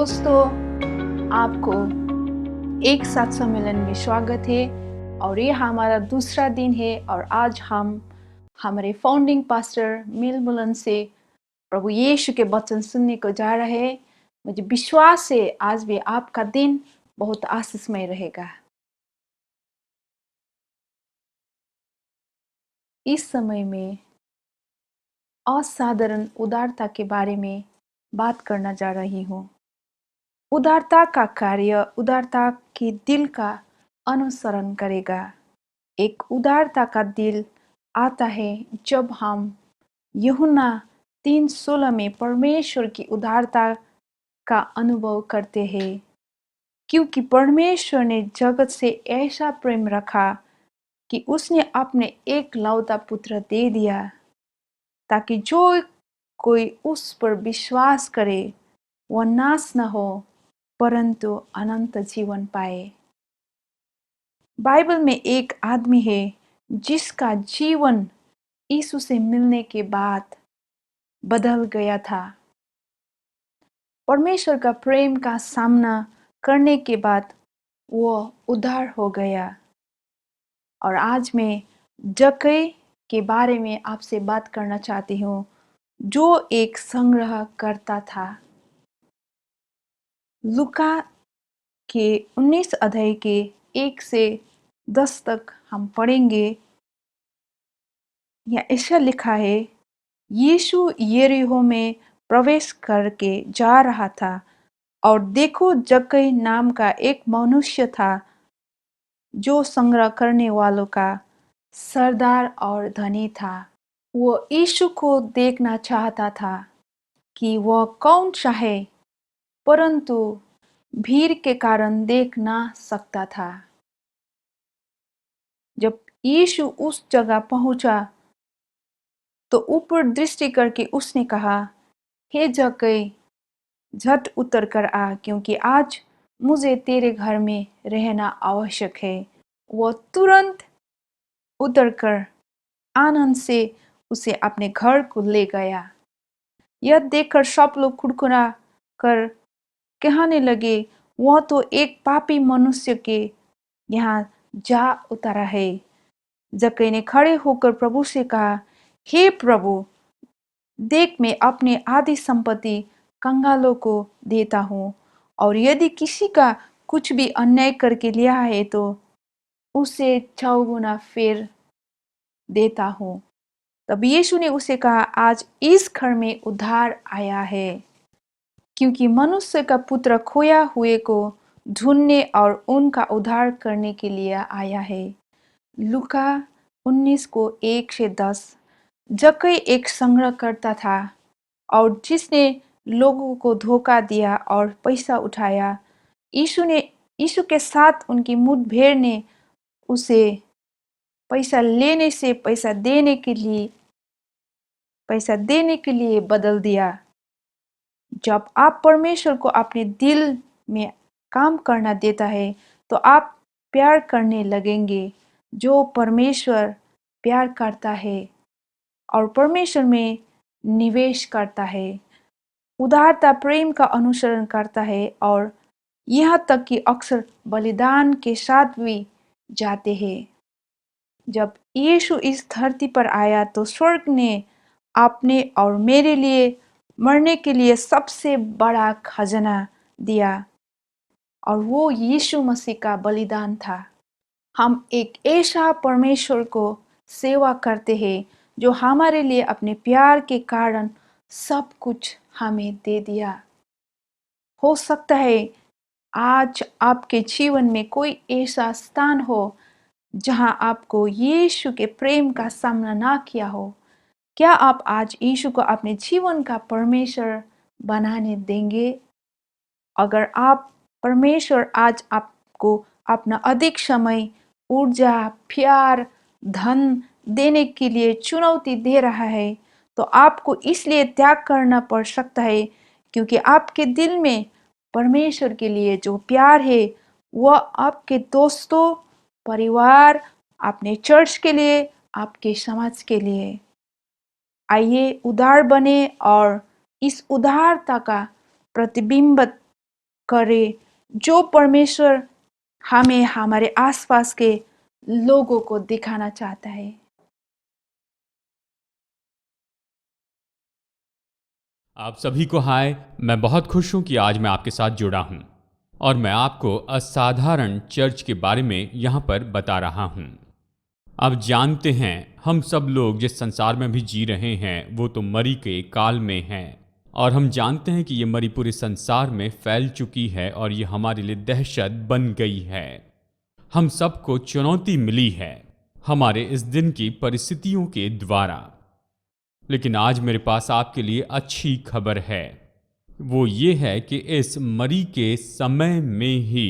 दोस्तों, आपको एक साथ सम्मेलन में स्वागत है। और ये हमारा दूसरा दिन है और आज हम हमारे फाउंडिंग पास्टर मिल मुलन से प्रभु यीशु के वचन सुनने को जा रहे हैं। मुझे विश्वास है आज भी आपका दिन बहुत आशीषमय रहेगा। इस समय में असाधारण उदारता के बारे में बात करना जा रही हूँ। उदारता का कार्य उदारता के दिल का अनुसरण करेगा। एक उदारता का दिल आता है जब हम यूहन्ना 3:16 में परमेश्वर की उदारता का अनुभव करते हैं, क्योंकि परमेश्वर ने जगत से ऐसा प्रेम रखा कि उसने अपने एकलौता पुत्र दे दिया, ताकि जो कोई उस पर विश्वास करे वह नाश न हो परंतु अनंत जीवन पाए। बाइबल में एक आदमी है जिसका जीवन यीशु से मिलने के बाद बदल गया था। परमेश्वर का प्रेम का सामना करने के बाद वो उद्धार हो गया। और आज मैं जक्कई के बारे में आपसे बात करना चाहती हूँ, जो एक संग्रह करता था। लूका के 19 अध्याय के 1 से 10 तक हम पढ़ेंगे। या ऐसा लिखा है, यीशु यरीहो में प्रवेश करके जा रहा था और देखो, जक्कई नाम का एक मनुष्य था जो संग्रह करने वालों का सरदार और धनी था। वो यीशु को देखना चाहता था कि वह कौन सा है, परंतु भीड़ के कारण देख ना सकता था। जब यीशु उस जगह पहुंचा तो ऊपर दृष्टि करके उसने कहा, हे जक्कई, झट उतर कर आ, क्योंकि आज मुझे तेरे घर में रहना आवश्यक है। वह तुरंत उतरकर आनंद से उसे अपने घर को ले गया। यह देखकर सब लोग कुड़कुड़ा कर कहने लगे, वह तो एक पापी मनुष्य के यहाँ जा उतरा है। जक्कई ने खड़े होकर प्रभु से कहा, हे प्रभु, देख, मैं अपनी आधी संपत्ति कंगालों को देता हूँ, और यदि किसी का कुछ भी अन्याय करके लिया है तो उसे 6 गुना फेर देता हूँ। तब यीशु ने उसे कहा, आज इस घर में उद्धार आया है, क्योंकि मनुष्य का पुत्र खोया हुए को ढूंढने और उनका उद्धार करने के लिए आया है। लूका 19 को 1 से 10। जक्कई एक संग्रह करता था और जिसने लोगों को धोखा दिया और पैसा उठाया। यीशु के साथ उनकी मुठभेड़ ने उसे पैसा लेने से पैसा देने के लिए बदल दिया। जब आप परमेश्वर को अपने दिल में काम करना देता है तो आप प्यार करने लगेंगे, जो परमेश्वर प्यार करता है और परमेश्वर में निवेश करता है। उदारता प्रेम का अनुसरण करता है और यहाँ तक कि अक्सर बलिदान के साथ भी जाते हैं। जब यीशु इस धरती पर आया तो स्वर्ग ने अपने और मेरे लिए मरने के लिए सबसे बड़ा खजाना दिया, और वो यीशु मसीह का बलिदान था। हम एक ऐसा परमेश्वर को सेवा करते हैं जो हमारे लिए अपने प्यार के कारण सब कुछ हमें दे दिया। हो सकता है आज आपके जीवन में कोई ऐसा स्थान हो जहां आपको यीशु के प्रेम का सामना ना किया हो। क्या आप आज यीशु को अपने जीवन का परमेश्वर बनाने देंगे? अगर आप परमेश्वर आज आपको अपना अधिक समय, ऊर्जा, प्यार, धन देने के लिए चुनौती दे रहा है, तो आपको इसलिए त्याग करना पड़ सकता है क्योंकि आपके दिल में परमेश्वर के लिए जो प्यार है वह आपके दोस्तों, परिवार, अपने चर्च के लिए, आपके समाज के लिए। आइए उदार बने और इस उदारता का प्रतिबिंब करें जो परमेश्वर हमें हमारे आसपास के लोगों को दिखाना चाहता है। आप सभी को हाय। मैं बहुत खुश हूं कि आज मैं आपके साथ जुड़ा हूं और मैं आपको असाधारण चर्च के बारे में यहां पर बता रहा हूं। आप जानते हैं, हम सब लोग जिस संसार में भी जी रहे हैं वो तो मरी के काल में है, और हम जानते हैं कि ये मरी पूरे संसार में फैल चुकी है और ये हमारे लिए दहशत बन गई है। हम सबको चुनौती मिली है हमारे इस दिन की परिस्थितियों के द्वारा। लेकिन आज मेरे पास आपके लिए अच्छी खबर है। वो ये है कि इस मरी के समय में ही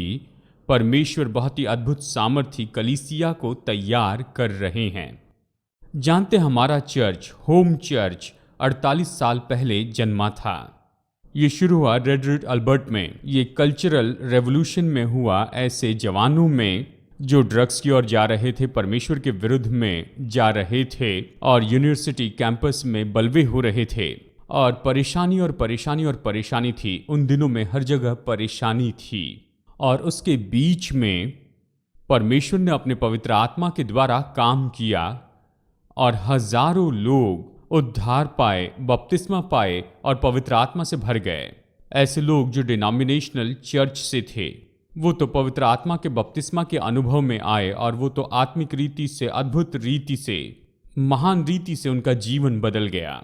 परमेश्वर बहुत ही अद्भुत सामर्थी कलीसिया को तैयार कर रहे हैं। जानते, हमारा चर्च, होम चर्च, 48 साल पहले जन्मा था। ये शुरू हुआ रेड रिड अल्बर्ट में। ये कल्चरल रेवोल्यूशन में हुआ, ऐसे जवानों में जो ड्रग्स की ओर जा रहे थे, परमेश्वर के विरुद्ध में जा रहे थे और यूनिवर्सिटी कैंपस में बलवे हो रहे थे, और परेशानी और परेशानी और परेशानी थी। उन दिनों में हर जगह परेशानी थी, और उसके बीच में परमेश्वर ने अपने पवित्र आत्मा के द्वारा काम किया और हजारों लोग उद्धार पाए, बपतिस्मा पाए और पवित्र आत्मा से भर गए। ऐसे लोग जो डिनोमिनेशनल चर्च से थे, वो तो पवित्र आत्मा के बपतिस्मा के अनुभव में आए, और वो तो आत्मिक रीति से, अद्भुत रीति से, महान रीति से उनका जीवन बदल गया,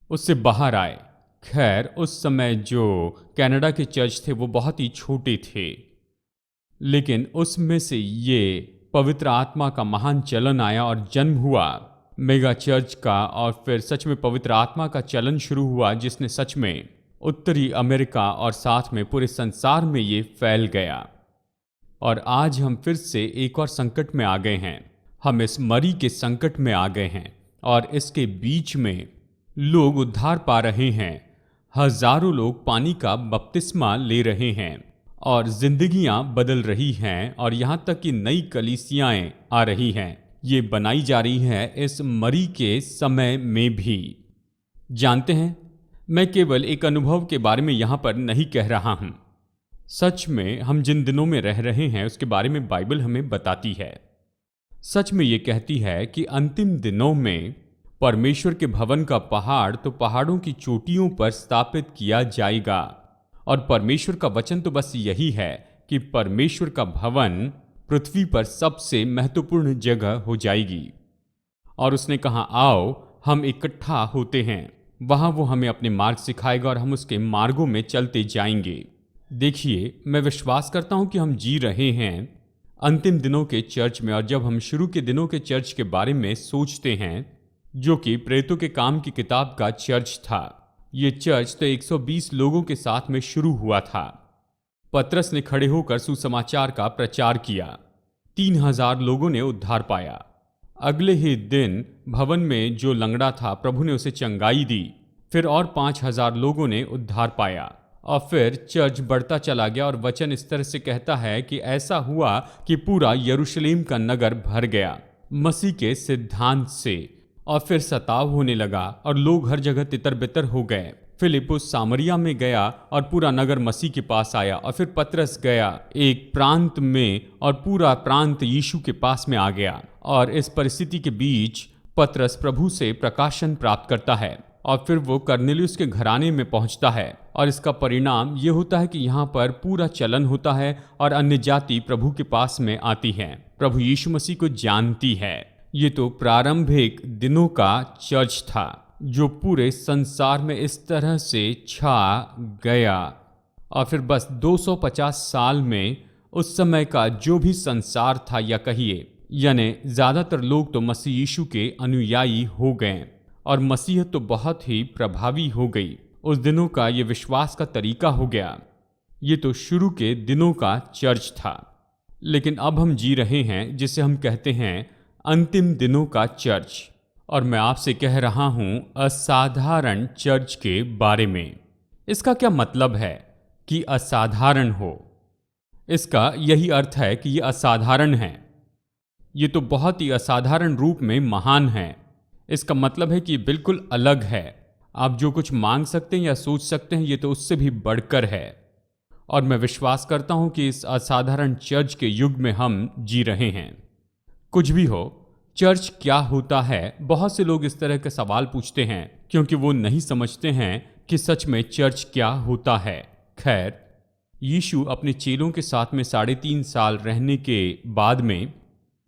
उससे बाहर आए। खैर, उस समय जो कनाडा के चर्च थे वो बहुत ही छोटे थे, लेकिन उसमें से ये पवित्र आत्मा का महान चलन आया और जन्म हुआ मेगा चर्च का, और फिर सच में पवित्र आत्मा का चलन शुरू हुआ, जिसने सच में उत्तरी अमेरिका और साथ में पूरे संसार में ये फैल गया। और आज हम फिर से एक और संकट में आ गए हैं। हम इस मरी के संकट में आ गए हैं, और इसके बीच में लोग उद्धार पा रहे हैं। हजारों लोग पानी का बपतिस्मा ले रहे हैं और जिंदगियां बदल रही हैं, और यहाँ तक कि नई कलीसियाएं आ रही हैं। ये बनाई जा रही है इस मरी के समय में भी। जानते हैं, मैं केवल एक अनुभव के बारे में यहाँ पर नहीं कह रहा हूँ। सच में हम जिन दिनों में रह रहे हैं उसके बारे में बाइबल हमें बताती है। सच में ये कहती है कि अंतिम दिनों में परमेश्वर के भवन का पहाड़ तो पहाड़ों की चोटियों पर स्थापित किया जाएगा। और परमेश्वर का वचन तो बस यही है कि परमेश्वर का भवन पृथ्वी पर सबसे महत्वपूर्ण जगह हो जाएगी। और उसने कहा, आओ हम इकट्ठा होते हैं। वहां वो हमें अपने मार्ग सिखाएगा और हम उसके मार्गों में चलते जाएंगे। देखिए, मैं विश्वास करता हूं कि हम जी रहे हैं अंतिम दिनों के चर्च में। और जब हम शुरू के दिनों के चर्च के बारे में सोचते हैं, जो कि प्रेरितों के काम की किताब का चर्च था, ये चर्च तो 120 लोगों के साथ में शुरू हुआ था। पतरस ने खड़े होकर सुसमाचार का प्रचार किया। 3000 लोगों ने उद्धार पाया। अगले ही दिन भवन में जो लंगड़ा था, प्रभु ने उसे चंगाई दी। फिर और 5000 लोगों ने उद्धार पाया, और फिर चर्च बढ़ता चला गया। और वचन इस तरह से कहता है कि ऐसा हुआ कि पूरा यरूशलेम का नगर भर गया मसीह के सिद्धांत से। और फिर सताव होने लगा और लोग हर जगह तितर बितर हो गए। फिलिपुस सामरिया में गया और पूरा नगर मसीह के पास आया। और फिर पतरस गया एक प्रांत में और पूरा प्रांत यीशु के पास में आ गया। और इस परिस्थिति के बीच पतरस प्रभु से प्रकाशन प्राप्त करता है, और फिर वो कर्नेलियुस के घराने में पहुंचता है। और इसका परिणाम ये होता है कि यहाँ पर पूरा चलन होता है और अन्य जाति प्रभु के पास में आती है, प्रभु यीशु मसीह को जानती है। ये तो प्रारंभिक दिनों का चर्च था जो पूरे संसार में इस तरह से छा गया। और फिर बस 250 साल में उस समय का जो भी संसार था, या कहिए यानी ज़्यादातर लोग तो मसीह यीशु के अनुयायी हो गए, और मसीहत तो बहुत ही प्रभावी हो गई। उस दिनों का ये विश्वास का तरीका हो गया। ये तो शुरू के दिनों का चर्च था। लेकिन अब हम जी रहे हैं जिसे हम कहते हैं अंतिम दिनों का चर्च। और मैं आपसे कह रहा हूं असाधारण चर्च के बारे में। इसका क्या मतलब है कि असाधारण हो? इसका यही अर्थ है कि ये असाधारण है। ये तो बहुत ही असाधारण रूप में महान है। इसका मतलब है कि ये बिल्कुल अलग है। आप जो कुछ मांग सकते हैं या सोच सकते हैं, ये तो उससे भी बढ़कर है। और मैं विश्वास करता हूं कि इस असाधारण चर्च के युग में हम जी रहे हैं। कुछ भी हो, चर्च क्या होता है, बहुत से लोग इस तरह के सवाल पूछते हैं क्योंकि वो नहीं समझते हैं कि सच में चर्च क्या होता है। खैर, यीशु अपने चेलों के साथ में 3.5 साल रहने के बाद में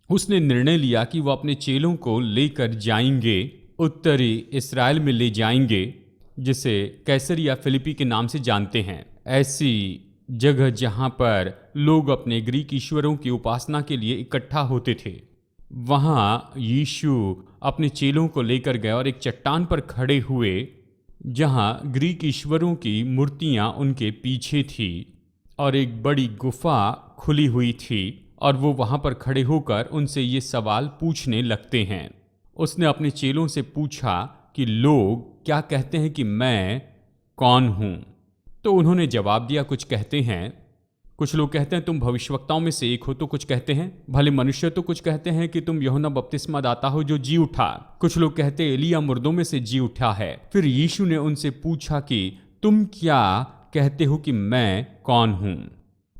उसने निर्णय लिया कि वो अपने चेलों को लेकर जाएंगे, उत्तरी इस्राएल में ले जाएंगे, जिसे कैसरिया फिलिपी के नाम से जानते हैं। ऐसी जगह जहां पर लोग अपने ग्रीक ईश्वरों की उपासना के लिए इकट्ठा होते थे। वहां यीशु अपने चेलों को लेकर गए और एक चट्टान पर खड़े हुए जहां ग्रीक ईश्वरों की मूर्तियां उनके पीछे थी और एक बड़ी गुफा खुली हुई थी, और वो वहां पर खड़े होकर उनसे ये सवाल पूछने लगते हैं। उसने अपने चेलों से पूछा कि लोग क्या कहते हैं कि मैं कौन हूं। तो उन्होंने जवाब दिया, कुछ कहते हैं, कुछ लोग कहते हैं तुम भविष्यवक्ताओं में से एक हो, तो कुछ कहते हैं भले मनुष्य, तो कुछ कहते हैं कि तुम यूहन्ना बपतिस्मा दाता हो जो जी उठा, कुछ लोग कहते हैं एलिया मुर्दों में से जी उठा है। फिर यीशु ने उनसे पूछा कि तुम क्या कहते हो कि मैं कौन हूं,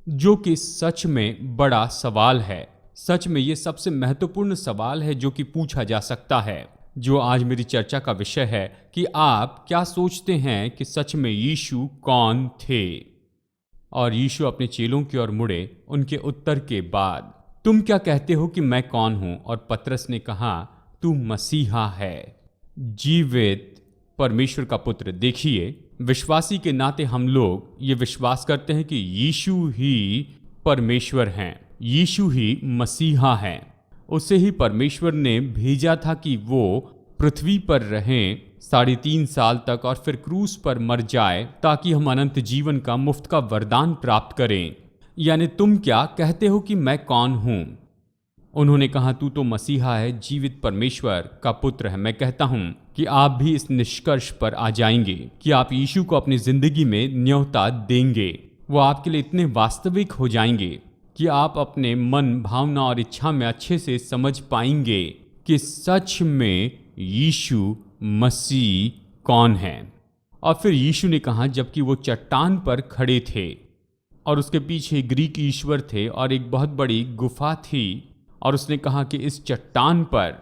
जो कि सच में बड़ा सवाल है। सच में ये सबसे महत्वपूर्ण सवाल है जो कि पूछा जा सकता है, जो आज मेरी चर्चा का विषय है कि आप क्या सोचते हैं कि सच में यीशु कौन थे। और यीशु अपने चेलों की ओर मुड़े उनके उत्तर के बाद, तुम क्या कहते हो कि मैं कौन हूं? और पतरस ने कहा, तू मसीहा है, जीवित परमेश्वर का पुत्र। देखिए, विश्वासी के नाते हम लोग ये विश्वास करते हैं कि यीशु ही परमेश्वर हैं, यीशु ही मसीहा हैं। उसे ही परमेश्वर ने भेजा था कि वो पृथ्वी पर रहें 3.5 साल तक और फिर क्रूस पर मर जाए ताकि हम अनंत जीवन का मुफ्त का वरदान प्राप्त करें। यानी तुम क्या कहते हो कि मैं कौन हूं? उन्होंने कहा, तू तो मसीहा है, जीवित परमेश्वर का पुत्र है। मैं कहता हूं कि आप भी इस निष्कर्ष पर आ जाएंगे कि आप यीशु को अपनी जिंदगी में न्योता देंगे। वो आपके लिए इतने वास्तविक हो जाएंगे कि आप अपने मन, भावना और इच्छा में अच्छे से समझ पाएंगे कि सच में यीशु मसीह कौन है। और फिर यीशु ने कहा, जबकि वो चट्टान पर खड़े थे और उसके पीछे ग्रीक ईश्वर थे और एक बहुत बड़ी गुफा थी, और उसने कहा कि इस चट्टान पर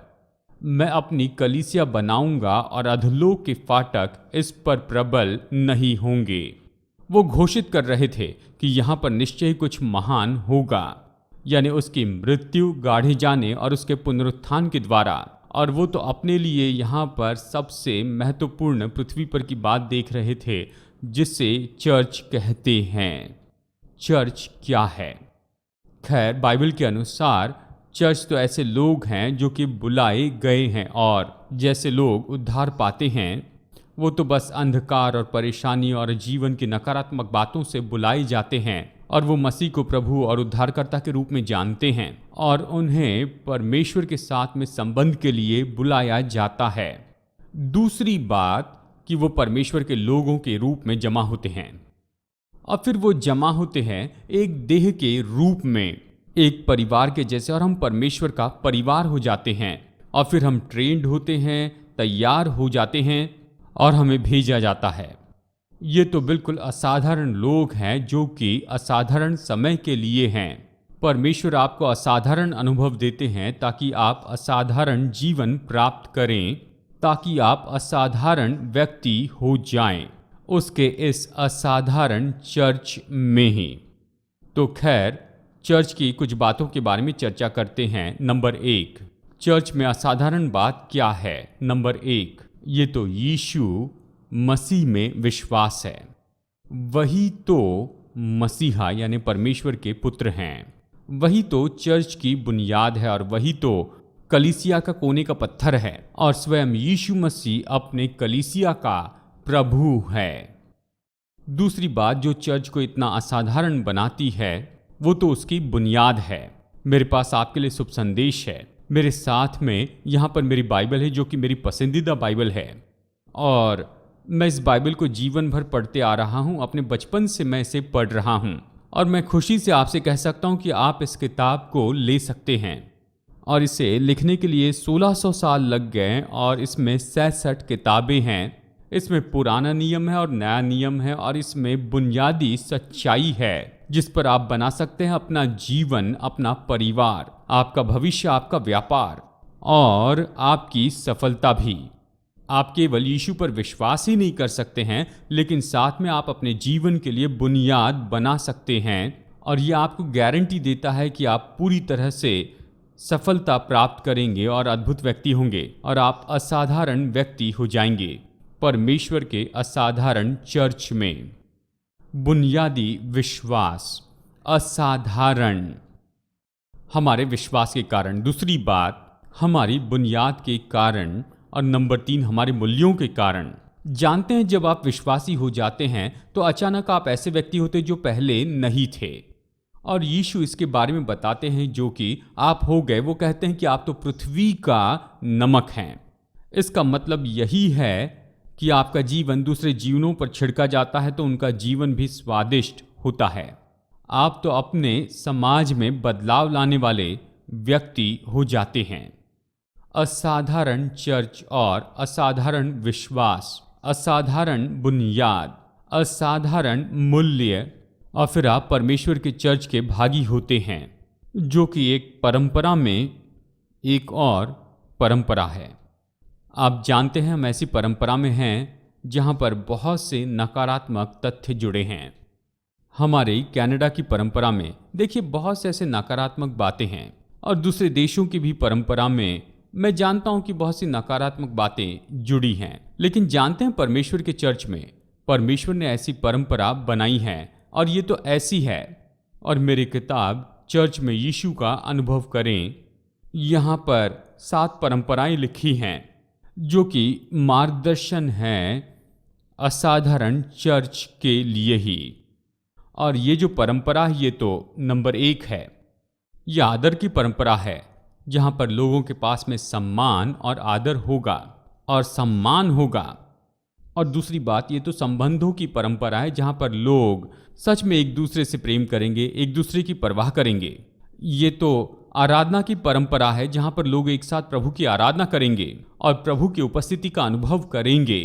मैं अपनी कलीसिया बनाऊंगा और अधोलोक के फाटक इस पर प्रबल नहीं होंगे। वो घोषित कर रहे थे कि यहाँ पर निश्चय कुछ महान होगा, यानी उसकी मृत्यु, गाढ़े जाने और उसके पुनरुत्थान के द्वारा। और वो तो अपने लिए यहाँ पर सबसे महत्वपूर्ण पृथ्वी पर की बात देख रहे थे, जिसे चर्च कहते हैं। चर्च क्या है? खैर, बाइबल के अनुसार चर्च तो ऐसे लोग हैं जो कि बुलाए गए हैं, और जैसे लोग उद्धार पाते हैं वो तो बस अंधकार और परेशानी और जीवन की नकारात्मक बातों से बुलाए जाते हैं, और वो मसीह को प्रभु और उद्धारकर्ता के रूप में जानते हैं, और उन्हें परमेश्वर के साथ में संबंध के लिए बुलाया जाता है। दूसरी बात कि वो परमेश्वर के लोगों के रूप में जमा होते हैं, और फिर वो जमा होते हैं एक देह के रूप में, एक परिवार के जैसे, और हम परमेश्वर का परिवार हो जाते हैं। और फिर हम ट्रेंड होते हैं, तैयार हो जाते हैं और हमें भेजा जाता है। ये तो बिल्कुल असाधारण लोग हैं जो कि असाधारण समय के लिए हैं। परमेश्वर आपको असाधारण अनुभव देते हैं ताकि आप असाधारण जीवन प्राप्त करें, ताकि आप असाधारण व्यक्ति हो जाएं उसके इस असाधारण चर्च में ही। तो खैर, चर्च की कुछ बातों के बारे में चर्चा करते हैं। नंबर 1, चर्च में असाधारण बात क्या है? नंबर 1, ये तो यीशु मसीह में विश्वास है। वही तो मसीहा यानी परमेश्वर के पुत्र हैं। वही तो चर्च की बुनियाद है, और वही तो कलीसिया का कोने का पत्थर है, और स्वयं यीशु मसीह अपने कलीसिया का प्रभु है। दूसरी बात जो चर्च को इतना असाधारण बनाती है वो तो उसकी बुनियाद है। मेरे पास आपके लिए शुभ संदेश है। मेरे साथ में यहाँ पर मेरी बाइबल है जो कि मेरी पसंदीदा बाइबल है, और मैं इस बाइबल को जीवन भर पढ़ते आ रहा हूँ। अपने बचपन से मैं इसे पढ़ रहा हूँ, और मैं खुशी से आपसे कह सकता हूँ कि आप इस किताब को ले सकते हैं। और इसे लिखने के लिए 1600 साल लग गए, और इसमें 66 किताबें हैं इसमें पुराना नियम है और नया नियम है, और इसमें बुनियादी सच्चाई है जिस पर आप बना सकते हैं अपना जीवन, अपना परिवार, आपका भविष्य, आपका व्यापार और आपकी सफलता भी। आप केवल यीशु पर विश्वास ही नहीं कर सकते हैं, लेकिन साथ में आप अपने जीवन के लिए बुनियाद बना सकते हैं, और यह आपको गारंटी देता है कि आप पूरी तरह से सफलता प्राप्त करेंगे और अद्भुत व्यक्ति होंगे, और आप असाधारण व्यक्ति हो जाएंगे परमेश्वर के असाधारण चर्च में। बुनियादी विश्वास, असाधारण, हमारे विश्वास के कारण। दूसरी बात, हमारी बुनियाद के कारण। और नंबर 3, हमारे मूल्यों के कारण। जानते हैं, जब आप विश्वासी हो जाते हैं तो अचानक आप ऐसे व्यक्ति होते जो पहले नहीं थे, और यीशु इसके बारे में बताते हैं जो कि आप हो गए। वो कहते हैं कि आप तो पृथ्वी का नमक हैं। इसका मतलब यही है कि आपका जीवन दूसरे जीवनों पर छिड़का जाता है तो उनका जीवन भी स्वादिष्ट होता है। आप तो अपने समाज में बदलाव लाने वाले व्यक्ति हो जाते हैं। असाधारण चर्च और असाधारण विश्वास, असाधारण बुनियाद, असाधारण मूल्य, और फिर आप परमेश्वर के चर्च के भागी होते हैं, जो कि एक परंपरा में एक और परंपरा है। आप जानते हैं, हम ऐसी परंपरा में हैं जहां पर बहुत से नकारात्मक तथ्य जुड़े हैं। हमारे कनाडा की परंपरा में देखिए बहुत से ऐसे नकारात्मक बातें हैं, और दूसरे देशों की भी परंपरा में मैं जानता हूं कि बहुत सी नकारात्मक बातें जुड़ी हैं। लेकिन जानते हैं, परमेश्वर के चर्च में परमेश्वर ने ऐसी परंपरा बनाई है, और ये तो ऐसी है। और मेरी किताब चर्च में यीशु का अनुभव करें, यहाँ पर 7 परंपराएं लिखी हैं जो कि मार्गदर्शन है असाधारण चर्च के लिए ही। और ये जो परंपरा है, ये तो नंबर 1 है। ये आदर की परंपरा है, जहाँ पर लोगों के पास में सम्मान और आदर होगा और सम्मान होगा। और दूसरी बात, ये तो संबंधों की परंपरा है, जहाँ पर लोग सच में एक दूसरे से प्रेम करेंगे, एक दूसरे की परवाह करेंगे। ये तो आराधना की परंपरा है, जहाँ पर लोग एक साथ प्रभु की आराधना करेंगे और प्रभु की उपस्थिति का अनुभव करेंगे।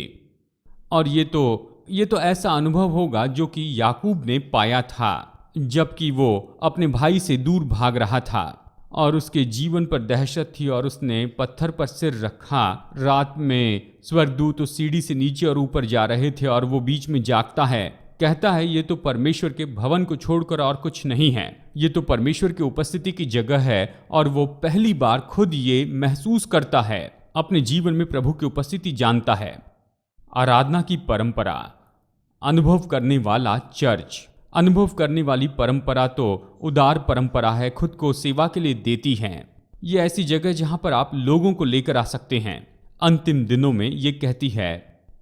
और ये तो ऐसा अनुभव होगा जो कि याकूब ने पाया था जबकि वो अपने भाई से दूर भाग रहा था, और उसके जीवन पर दहशत थी, और उसने पत्थर पर सिर रखा। रात में स्वर्गदूत उस सीढ़ी से नीचे और ऊपर जा रहे थे, और वो बीच में जागता है, कहता है ये तो परमेश्वर के भवन को छोड़कर और कुछ नहीं है, ये तो परमेश्वर की उपस्थिति की जगह है। और वो पहली बार खुद ये महसूस करता है, अपने जीवन में प्रभु की उपस्थिति जानता है। आराधना की परंपरा, अनुभव करने वाला चर्च, अनुभव करने वाली परंपरा तो उदार परंपरा है, खुद को सेवा के लिए देती है। ये ऐसी जगह जहां पर आप लोगों को लेकर आ सकते हैं। अंतिम दिनों में ये कहती है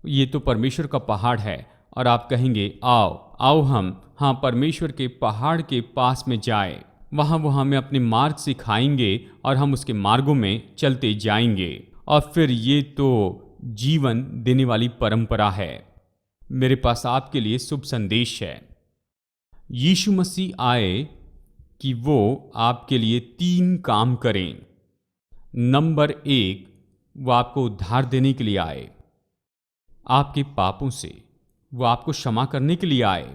ये तो परमेश्वर का पहाड़ है, और आप कहेंगे आओ आओ हम परमेश्वर के पहाड़ के पास में जाए, वहाँ वो हमें अपने मार्ग सिखाएंगे और हम उसके मार्गों में चलते जाएंगे। और फिर ये तो जीवन देने वाली परंपरा है। मेरे पास आपके लिए शुभ संदेश है। यीशु मसीह आए कि वो आपके लिए 3 काम करें। नंबर 1, वो आपको उद्धार देने के लिए आए, आपके पापों से। वो आपको क्षमा करने के लिए आए,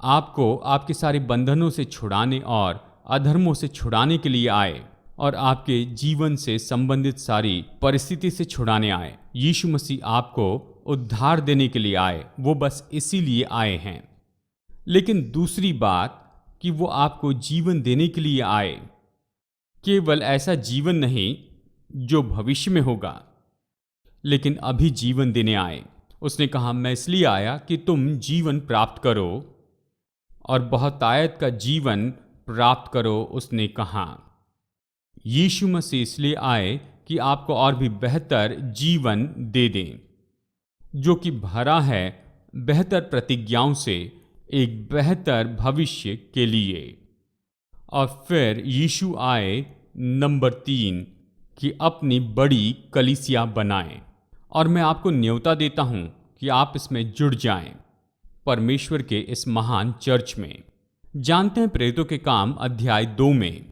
आपको आपके सारे बंधनों से छुड़ाने और अधर्मों से छुड़ाने के लिए आए, और आपके जीवन से संबंधित सारी परिस्थिति से छुड़ाने आए। यीशु मसीह आपको उद्धार देने के लिए आए, वो बस इसीलिए आए हैं। लेकिन दूसरी बात कि वो आपको जीवन देने के लिए आए, केवल ऐसा जीवन नहीं जो भविष्य में होगा, लेकिन अभी जीवन देने आए। उसने कहा मैं इसलिए आया कि तुम जीवन प्राप्त करो और बहुतायत का जीवन प्राप्त करो। उसने कहा यीशु मसीह इसलिए आए कि आपको और भी बेहतर जीवन दे दें, जो कि भरा है बेहतर प्रतिज्ञाओं से, एक बेहतर भविष्य के लिए। और फिर यीशु आए नंबर 3 कि अपनी बड़ी कलीसिया बनाएं। और मैं आपको न्योता देता हूं कि आप इसमें जुड़ जाएं, परमेश्वर के इस महान चर्च में। जानते हैं प्रेरितों के काम अध्याय 2 में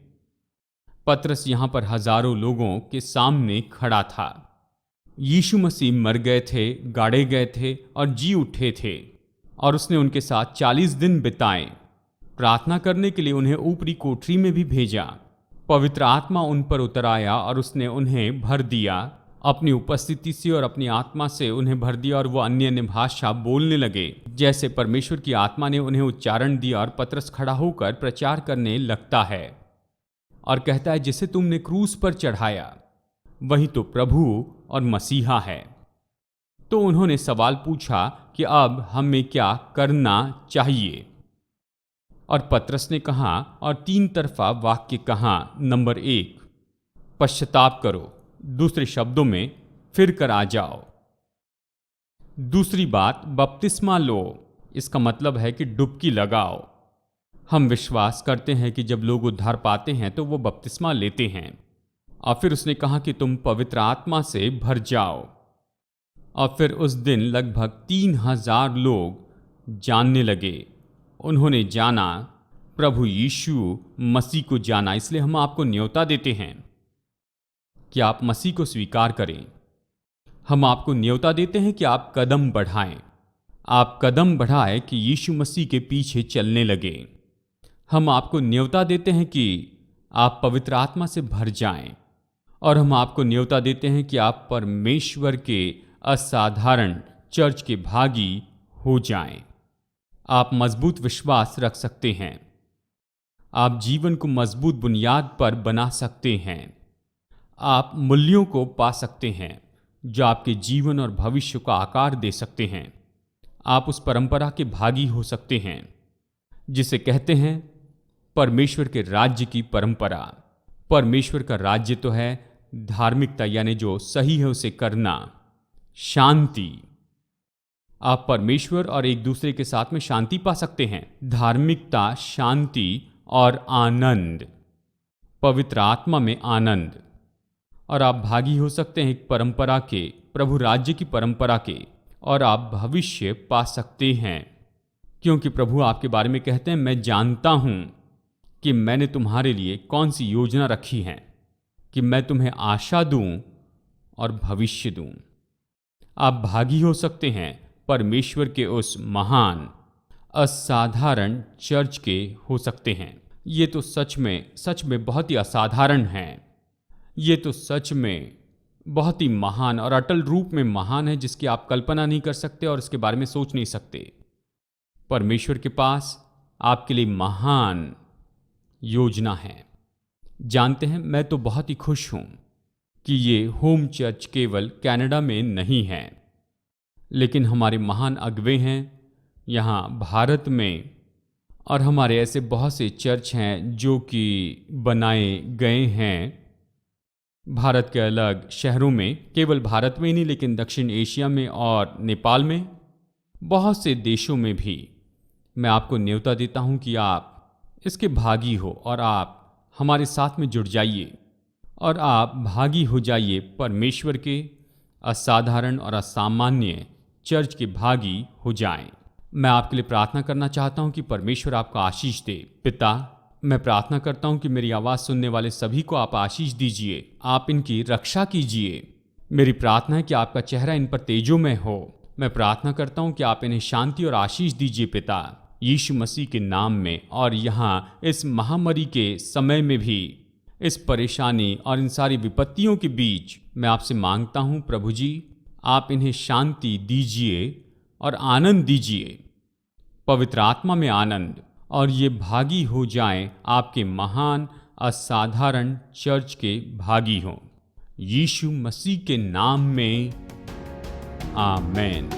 पतरस यहां पर हजारों लोगों के सामने खड़ा था। यीशु मसीह मर गए थे, गाड़े गए थे और जी उठे थे, और उसने उनके साथ 40 दिन बिताए। प्रार्थना करने के लिए उन्हें ऊपरी कोठरी में भी भेजा। पवित्र आत्मा उन पर उतर आया और उसने उन्हें भर दिया। अपनी उपस्थिति से और अपनी आत्मा से उन्हें भर दिया और वो अन्य अन्य भाषा बोलने लगे जैसे परमेश्वर की आत्मा ने उन्हें उच्चारण दिया। और पतरस खड़ा होकर प्रचार करने लगता है और कहता है, जिसे तुमने क्रूस पर चढ़ाया वही तो प्रभु और मसीहा है। तो उन्होंने सवाल पूछा कि अब हमें क्या करना चाहिए। और पतरस ने कहा और 3 तरफा वाक्य कहा। नंबर 1, पश्चाताप करो। दूसरे शब्दों में, फिर कर आ जाओ। दूसरी बात, बपतिस्मा लो। इसका मतलब है कि डुबकी लगाओ। हम विश्वास करते हैं कि जब लोग उद्धार पाते हैं तो वो बपतिस्मा लेते हैं। और फिर उसने कहा कि तुम पवित्र आत्मा से भर जाओ। और फिर उस दिन लगभग 3000 लोग जानने लगे। उन्होंने जाना, प्रभु यीशु मसीह को जाना। इसलिए हम आपको न्योता देते हैं कि आप मसीह को स्वीकार करें। हम आपको न्योता देते हैं कि आप कदम बढ़ाएं। आप कदम बढ़ाएं कि यीशु मसीह के पीछे चलने लगे। हम आपको न्योता देते हैं कि आप पवित्र आत्मा से भर जाएं। और हम आपको न्योता देते हैं कि आप परमेश्वर के असाधारण चर्च के भागी हो जाएं। आप मजबूत विश्वास रख सकते हैं। आप जीवन को मजबूत बुनियाद पर बना सकते हैं। आप मूल्यों को पा सकते हैं जो आपके जीवन और भविष्य को आकार दे सकते हैं। आप उस परंपरा के भागी हो सकते हैं जिसे कहते हैं परमेश्वर के राज्य की परंपरा। परमेश्वर का राज्य तो है धार्मिकता, यानी जो सही है उसे करना, शांति। आप परमेश्वर और एक दूसरे के साथ में शांति पा सकते हैं। धार्मिकता, शांति और आनंद, पवित्र आत्मा में आनंद। और आप भागी हो सकते हैं एक परंपरा के, प्रभु राज्य की परंपरा के, और आप भविष्य पा सकते हैं क्योंकि प्रभु आपके बारे में कहते हैं, मैं जानता हूं कि मैंने तुम्हारे लिए कौन सी योजना रखी है, कि मैं तुम्हें आशा दूं और भविष्य दूं। आप भागी हो सकते हैं परमेश्वर के उस महान असाधारण चर्च के हो सकते हैं। ये तो सच में बहुत ही असाधारण है। ये तो सच में बहुत ही महान और अटल रूप में महान है, जिसकी आप कल्पना नहीं कर सकते और इसके बारे में सोच नहीं सकते। परमेश्वर के पास आपके लिए महान योजना है। जानते हैं, मैं तो बहुत ही खुश हूं कि ये होम चर्च केवल कनाडा में नहीं है, लेकिन हमारे महान अगुवे हैं यहाँ भारत में। और हमारे ऐसे बहुत से चर्च हैं जो कि बनाए गए हैं भारत के अलग शहरों में। केवल भारत में ही नहीं, लेकिन दक्षिण एशिया में और नेपाल में, बहुत से देशों में भी। मैं आपको न्योता देता हूं कि आप इसके भागी हो और आप हमारे साथ में जुड़ जाइए और आप भागी हो जाइए परमेश्वर के असाधारण और असामान्य चर्च के भागी हो जाएं। मैं आपके लिए प्रार्थना करना चाहता हूं कि परमेश्वर आपको आशीष दे। पिता, मैं प्रार्थना करता हूं कि मेरी आवाज़ सुनने वाले सभी को आप आशीष दीजिए, आप इनकी रक्षा कीजिए। मेरी प्रार्थना है कि आपका चेहरा इन पर तेजोमय हो। मैं प्रार्थना करता हूं कि आप इन्हें शांति और आशीष दीजिए पिता, यीशु मसीह के नाम में। और यहाँ इस महामारी के समय में भी, इस परेशानी और इन सारी विपत्तियों के बीच मैं आपसे मांगता हूँ प्रभु जी, आप इन्हें शांति दीजिए और आनंद दीजिए, पवित्र आत्मा में आनंद, और ये भागी हो जाएं आपके महान असाधारण चर्च के भागी हों। यीशु मसीह के नाम में आमेन।